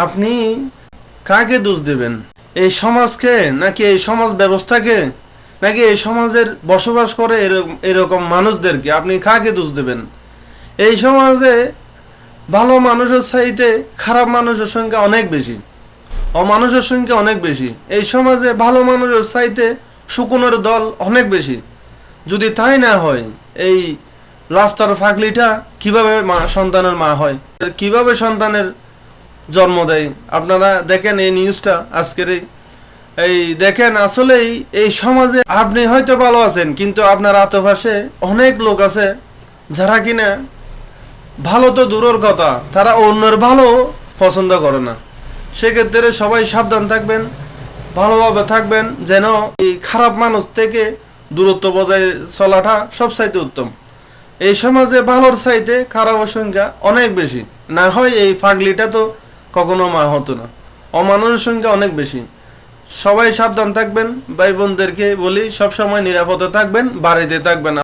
আপনি কাকে দোষ দেবেন? এই সমাজকে, নাকি এই সমাজ ব্যবস্থাকে, নাকি এই সমাজের বসবাস করে এরকম মানুষদেরকে? আপনি কাকে দোষ দেবেন? এই সমাজে ভালো মানুষের চাইতে খারাপ মানুষের সংখ্যা অনেক বেশি, অমানুষের সংখ্যা অনেক বেশি। এই সমাজে ভালো মানুষের চাইতে শকুনের দল অনেক বেশি। যদি তাই না হয়, এই রাস্তার ফাগলিটা কিভাবে সন্তানের মা হয়, কিভাবে সন্তানের জন্ম দেয়? আপনারা দেখেন এই নিউজটা আজকের এই দেখেন। আসলেই এই সমাজে আপনি হয়তো ভালো আছেন, কিন্তু আপনার আশেপাশে অনেক লোক আছে যারা কিনা ভালো তো দূরের কথা, তারা অন্যের ভালো পছন্দ করে না। সেক্ষেত্রে সবাই সাবধান থাকবেন, ভালোভাবে থাকবেন, যেন এই খারাপ মানুষ থেকে দূরত্ব বজায় চলাটা সবচাইতে উত্তম। এই সমাজে ভালোর চাইতে খারাপের সংখ্যা অনেক বেশি। না হয় এই ফাগলিটা তো কখনো মা হতো না। অমানুষের সংখ্যা অনেক বেশি। সবাই সাবধান থাকবেন। ভাই বোনদেরকে বলি, সবসময় নিরাপদে থাকবেন, বাড়িতে থাকবেন।